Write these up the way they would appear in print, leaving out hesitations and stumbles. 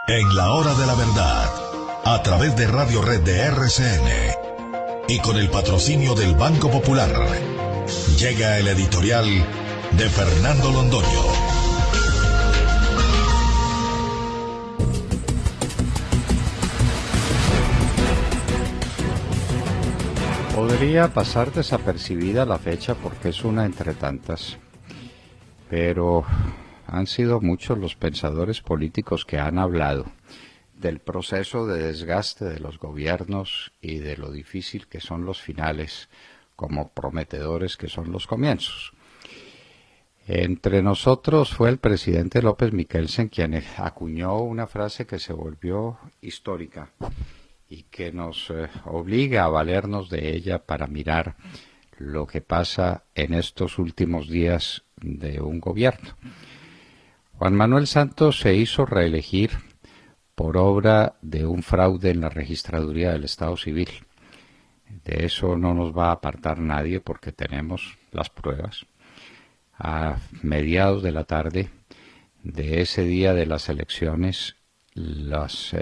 En la hora de la verdad, a través de Radio Red de RCN y con el patrocinio del Banco Popular, llega el editorial de Fernando Londoño. Podría pasar desapercibida la fecha porque es una entre tantas, pero han sido muchos los pensadores políticos que han hablado del proceso de desgaste de los gobiernos y de lo difícil que son los finales, como prometedores que son los comienzos. Entre nosotros fue el presidente López Michelsen quien acuñó una frase que se volvió histórica y que nos obliga a valernos de ella para mirar lo que pasa en estos últimos días de un gobierno. Juan Manuel Santos se hizo reelegir por obra de un fraude en la registraduría del Estado Civil. De eso no nos va a apartar nadie porque tenemos las pruebas. A mediados de la tarde de ese día de las elecciones, los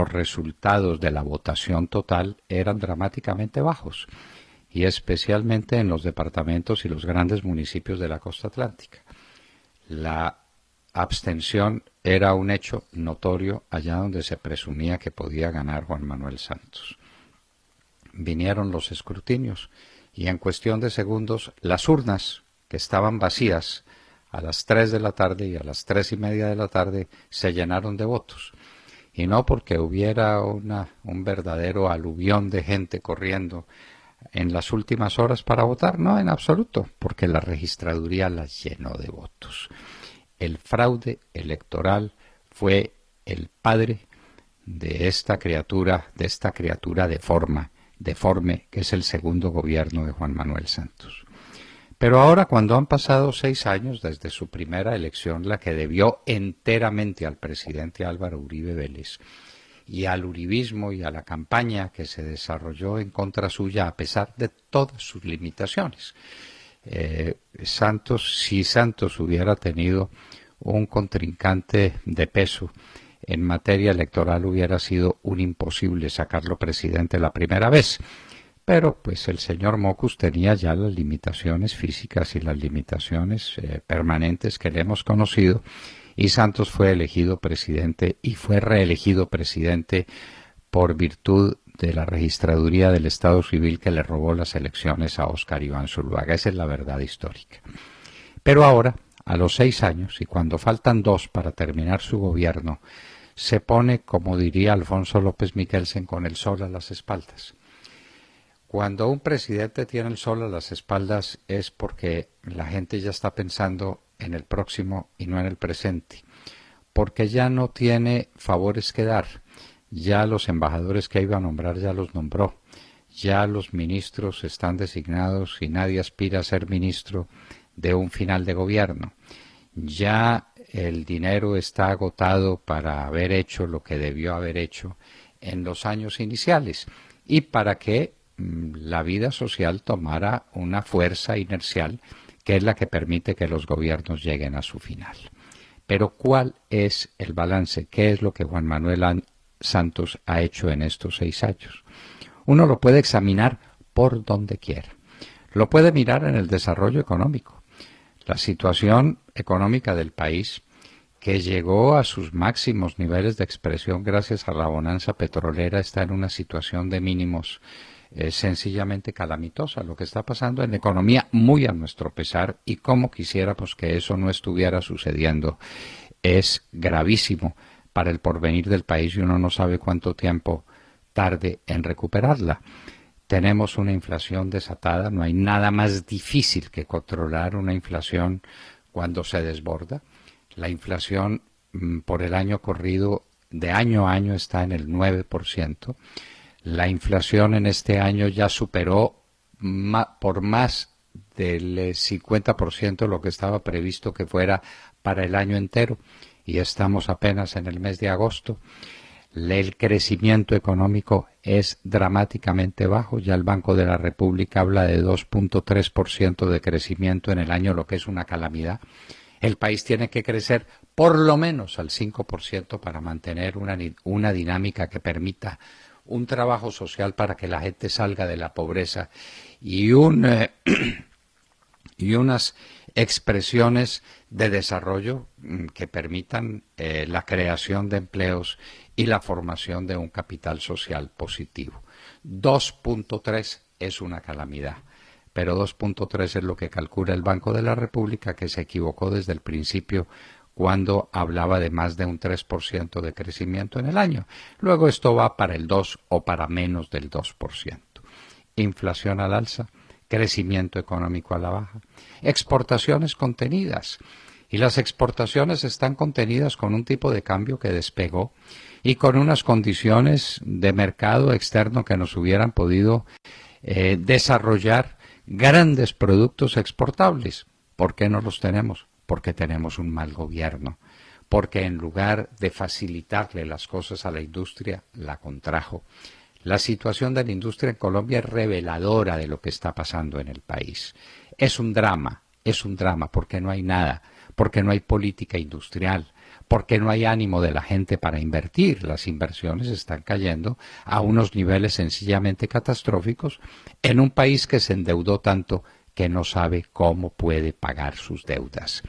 resultados de la votación total eran dramáticamente bajos, y especialmente en los departamentos y los grandes municipios de la costa atlántica. La abstención era un hecho notorio allá donde se presumía que podía ganar Juan Manuel Santos. Vinieron los escrutinios y en cuestión de segundos las urnas, que estaban vacías a las 3 de la tarde y a las 3:30 de la tarde, se llenaron de votos. Y no porque hubiera un verdadero aluvión de gente corriendo en las últimas horas para votar, no, en absoluto, porque la registraduría las llenó de votos. El fraude electoral fue el padre de esta criatura deforme, que es el segundo gobierno de Juan Manuel Santos. Pero ahora, cuando han pasado 6 años desde su primera elección, la que debió enteramente al presidente Álvaro Uribe Vélez y al uribismo y a la campaña que se desarrolló en contra suya a pesar de todas sus limitaciones, si Santos hubiera tenido un contrincante de peso en materia electoral, hubiera sido un imposible sacarlo presidente la primera vez. Pero pues el señor Mocus tenía ya las limitaciones físicas y las limitaciones permanentes que le hemos conocido, y Santos fue elegido presidente y fue reelegido presidente por virtud de la registraduría del Estado Civil que le robó las elecciones a Óscar Iván Zuluaga. Esa es la verdad histórica. Pero ahora, a los 6 años, y cuando faltan 2 para terminar su gobierno, se pone, como diría Alfonso López Michelsen, con el sol a las espaldas. Cuando un presidente tiene el sol a las espaldas es porque la gente ya está pensando en el próximo y no en el presente, porque ya no tiene favores que dar, ya los embajadores que iba a nombrar ya los nombró, ya los ministros están designados y nadie aspira a ser ministro de un final de gobierno, ya el dinero está agotado para haber hecho lo que debió haber hecho en los años iniciales y para que la vida social tomara una fuerza inercial que es la que permite que los gobiernos lleguen a su final. Pero ¿cuál es el balance? ¿Qué es lo que Juan Manuel Santos ha hecho en estos 6 años? Uno lo puede examinar por donde quiera. Lo puede mirar en el desarrollo económico. La situación económica del país, que llegó a sus máximos niveles de expresión gracias a la bonanza petrolera, está en una situación de mínimos sencillamente calamitosa. Lo que está pasando en la economía, muy a nuestro pesar, y como quisiéramos que eso no estuviera sucediendo, es gravísimo para el porvenir del país y uno no sabe cuánto tiempo tarde en recuperarla. Tenemos una inflación desatada, no hay nada más difícil que controlar una inflación cuando se desborda. La inflación por el año corrido, de año a año, está en el 9%. La inflación en este año ya superó por más del 50% lo que estaba previsto que fuera para el año entero, y estamos apenas en el mes de agosto. El crecimiento económico es dramáticamente bajo. Ya el Banco de la República habla de 2.3% de crecimiento en el año, lo que es una calamidad. El país tiene que crecer por lo menos al 5% para mantener una dinámica que permita un trabajo social para que la gente salga de la pobreza y y unas expresiones de desarrollo que permitan la creación de empleos y la formación de un capital social positivo. 2.3 es una calamidad, pero 2.3 es lo que calcula el Banco de la República, que se equivocó desde el principio cuando hablaba de más de un 3% de crecimiento en el año. Luego esto va para el 2 o para menos del 2%. Inflación al alza, crecimiento económico a la baja, exportaciones contenidas. Y las exportaciones están contenidas con un tipo de cambio que despegó y con unas condiciones de mercado externo que nos hubieran podido desarrollar grandes productos exportables. ¿Por qué no los tenemos? Porque tenemos un mal gobierno, porque en lugar de facilitarle las cosas a la industria, la contrajo. La situación de la industria en Colombia es reveladora de lo que está pasando en el país. Es un drama porque no hay nada, porque no hay política industrial, porque no hay ánimo de la gente para invertir. Las inversiones están cayendo a unos niveles sencillamente catastróficos en un país que se endeudó tanto que no sabe cómo puede pagar sus deudas.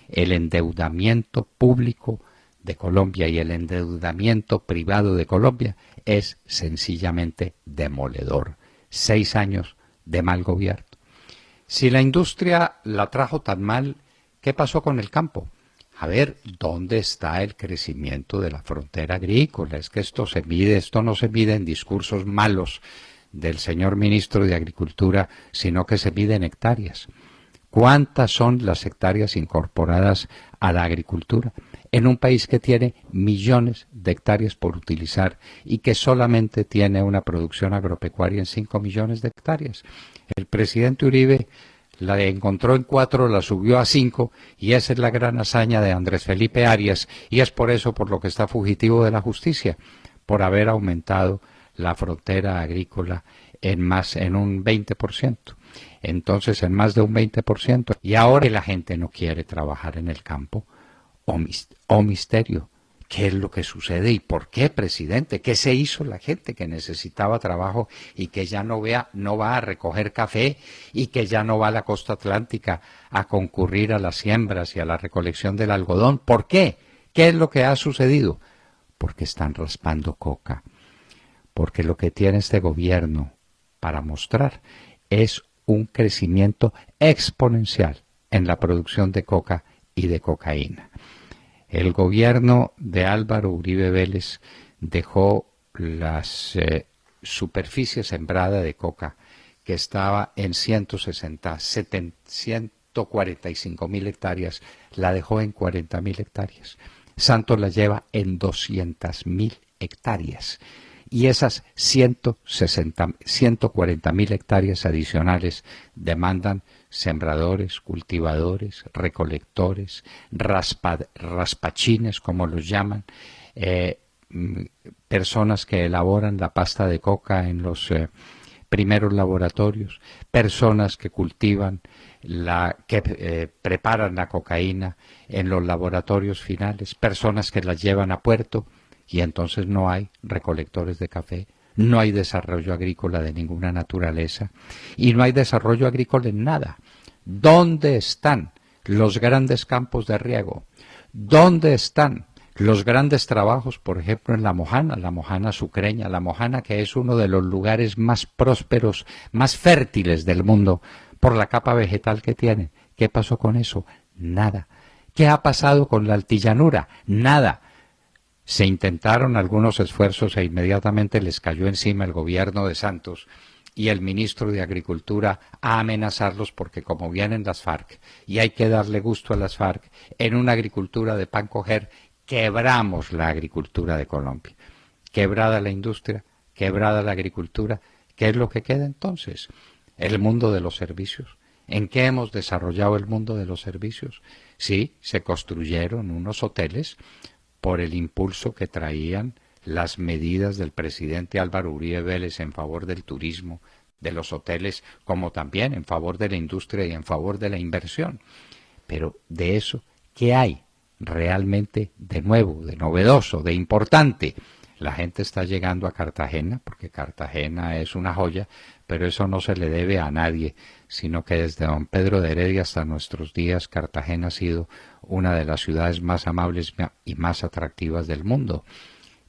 El endeudamiento público de Colombia y el endeudamiento privado de Colombia es sencillamente demoledor. 6 años de mal gobierno. Si la industria la trajo tan mal, ¿qué pasó con el campo? A ver, ¿dónde está el crecimiento de la frontera agrícola? Es que esto no se mide en discursos malos del señor ministro de Agricultura, sino que se mide en hectáreas. ¿Cuántas son las hectáreas incorporadas a la agricultura? En un país que tiene millones de hectáreas por utilizar y que solamente tiene una producción agropecuaria en 5 millones de hectáreas. El presidente Uribe la encontró en 4, la subió a 5 y esa es la gran hazaña de Andrés Felipe Arias y es por eso por lo que está fugitivo de la justicia, por haber aumentado la frontera agrícola en un 20%. Entonces en más de un 20%. Y ahora la gente no quiere trabajar en el campo. Oh misterio, ¿qué es lo que sucede y por qué, presidente? ¿Qué se hizo la gente que necesitaba trabajo y que ya no va a recoger café y que ya no va a la costa atlántica a concurrir a las siembras y a la recolección del algodón? ¿Por qué? ¿Qué es lo que ha sucedido? Porque están raspando coca. Porque lo que tiene este gobierno para mostrar es un crecimiento exponencial en la producción de coca y de cocaína. El gobierno de Álvaro Uribe Vélez dejó las superficie sembrada de coca que estaba en 145.000 hectáreas, la dejó en 40.000 hectáreas. Santos la lleva en 200.000 hectáreas. Y esas 140.000 hectáreas adicionales demandan sembradores, cultivadores, recolectores, raspachines, como los llaman, personas que elaboran la pasta de coca en los primeros laboratorios, personas que cultivan, preparan la cocaína en los laboratorios finales, personas que la llevan a puerto. Y entonces no hay recolectores de café, no hay desarrollo agrícola de ninguna naturaleza y no hay desarrollo agrícola en nada. ¿Dónde están los grandes campos de riego? ¿Dónde están los grandes trabajos, por ejemplo, en la Mojana sucreña, la Mojana que es uno de los lugares más prósperos, más fértiles del mundo por la capa vegetal que tiene? ¿Qué pasó con eso? Nada. ¿Qué ha pasado con la altillanura? Nada. Se intentaron algunos esfuerzos e inmediatamente les cayó encima el gobierno de Santos y el ministro de Agricultura a amenazarlos porque como vienen las FARC y hay que darle gusto a las FARC, en una agricultura de pan coger, quebramos la agricultura de Colombia. Quebrada la industria, quebrada la agricultura, ¿qué es lo que queda entonces? El mundo de los servicios. ¿En qué hemos desarrollado el mundo de los servicios? Sí, se construyeron unos hoteles por el impulso que traían las medidas del presidente Álvaro Uribe Vélez en favor del turismo, de los hoteles, como también en favor de la industria y en favor de la inversión. Pero de eso, ¿Qué hay realmente de nuevo, de novedoso, de importante? La gente está llegando a Cartagena, porque Cartagena es una joya, pero eso no se le debe a nadie, sino que desde don Pedro de Heredia hasta nuestros días, Cartagena ha sido una de las ciudades más amables y más atractivas del mundo.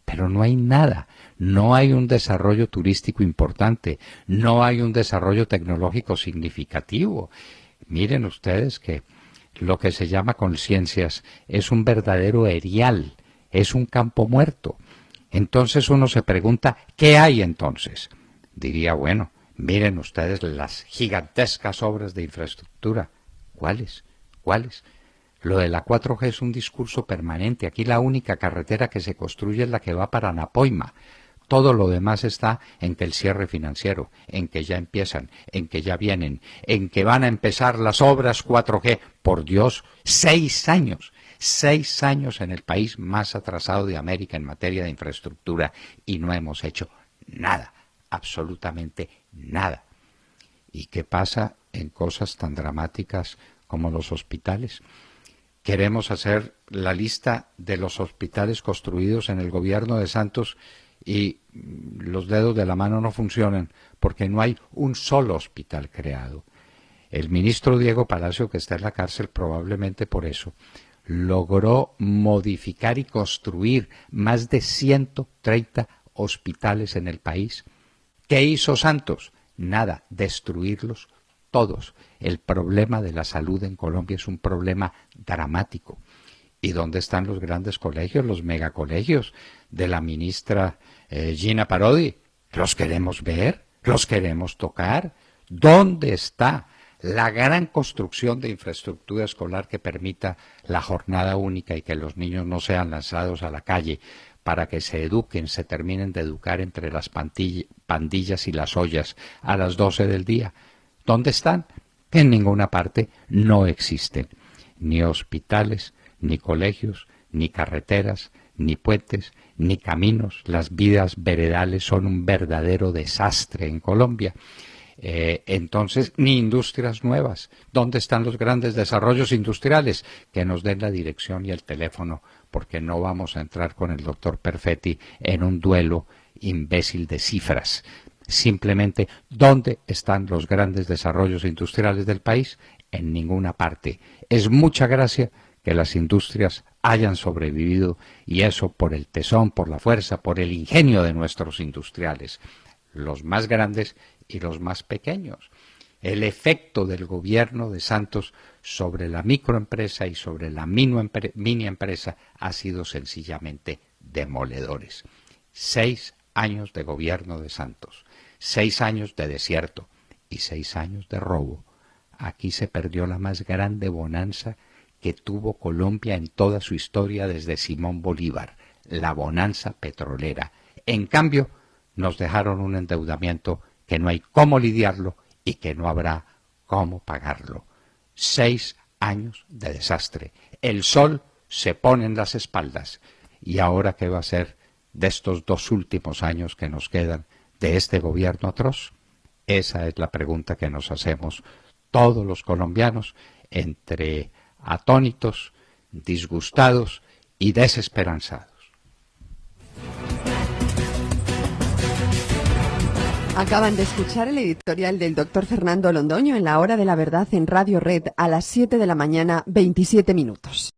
Pero no hay nada, no hay un desarrollo turístico importante, no hay un desarrollo tecnológico significativo. Miren ustedes que lo que se llama conciencias es un verdadero erial, es un campo muerto. Entonces uno se pregunta, ¿qué hay entonces? Diría, bueno, miren ustedes las gigantescas obras de infraestructura. ¿Cuáles? ¿Cuáles? Lo de la 4G es un discurso permanente. Aquí la única carretera que se construye es la que va para Napoima. Todo lo demás está en que el cierre financiero, en que ya empiezan, en que ya vienen, en que van a empezar las obras 4G. Por Dios, 6 años. 6 años en el país más atrasado de América en materia de infraestructura y no hemos hecho nada, absolutamente nada. ¿Y qué pasa en cosas tan dramáticas como los hospitales? Queremos hacer la lista de los hospitales construidos en el gobierno de Santos y los dedos de la mano no funcionan porque no hay un solo hospital creado. El ministro Diego Palacio, que está en la cárcel probablemente por eso, logró modificar y construir más de 130 hospitales en el país. ¿Qué hizo Santos? Nada, destruirlos todos. El problema de la salud en Colombia es un problema dramático. ¿Y dónde están los grandes colegios, los megacolegios de la ministra Gina Parodi? ¿Los queremos ver? ¿Los queremos tocar? ¿Dónde está la gran construcción de infraestructura escolar que permita la jornada única y que los niños no sean lanzados a la calle para que se eduquen, se terminen de educar entre las pandillas y las ollas a las 12 del día? ¿Dónde están? En ninguna parte. No existen ni hospitales, ni colegios, ni carreteras, ni puentes, ni caminos. Las vías veredales son un verdadero desastre en Colombia. Entonces, ni industrias nuevas. ¿Dónde están los grandes desarrollos industriales? Que nos den la dirección y el teléfono, porque no vamos a entrar con el doctor Perfetti en un duelo imbécil de cifras. Simplemente, ¿dónde están los grandes desarrollos industriales del país? En ninguna parte. Es mucha gracia que las industrias hayan sobrevivido, y eso por el tesón, por la fuerza, por el ingenio de nuestros industriales, los más grandes y los más pequeños. El efecto del gobierno de Santos sobre la microempresa y sobre la mini empresa ha sido sencillamente demoledores. 6 años de gobierno de Santos, 6 años de desierto y 6 años de robo. Aquí se perdió la más grande bonanza que tuvo Colombia en toda su historia desde Simón Bolívar, la bonanza petrolera. En cambio, nos dejaron un endeudamiento que no hay cómo lidiarlo y que no habrá cómo pagarlo. 6 años de desastre. El sol se pone en las espaldas. ¿Y ahora qué va a ser de estos 2 últimos años que nos quedan de este gobierno atroz? Esa es la pregunta que nos hacemos todos los colombianos, entre atónitos, disgustados y desesperanzados. Acaban de escuchar el editorial del doctor Fernando Londoño en La Hora de la Verdad en Radio Red a las 7 de la mañana, 27 minutos.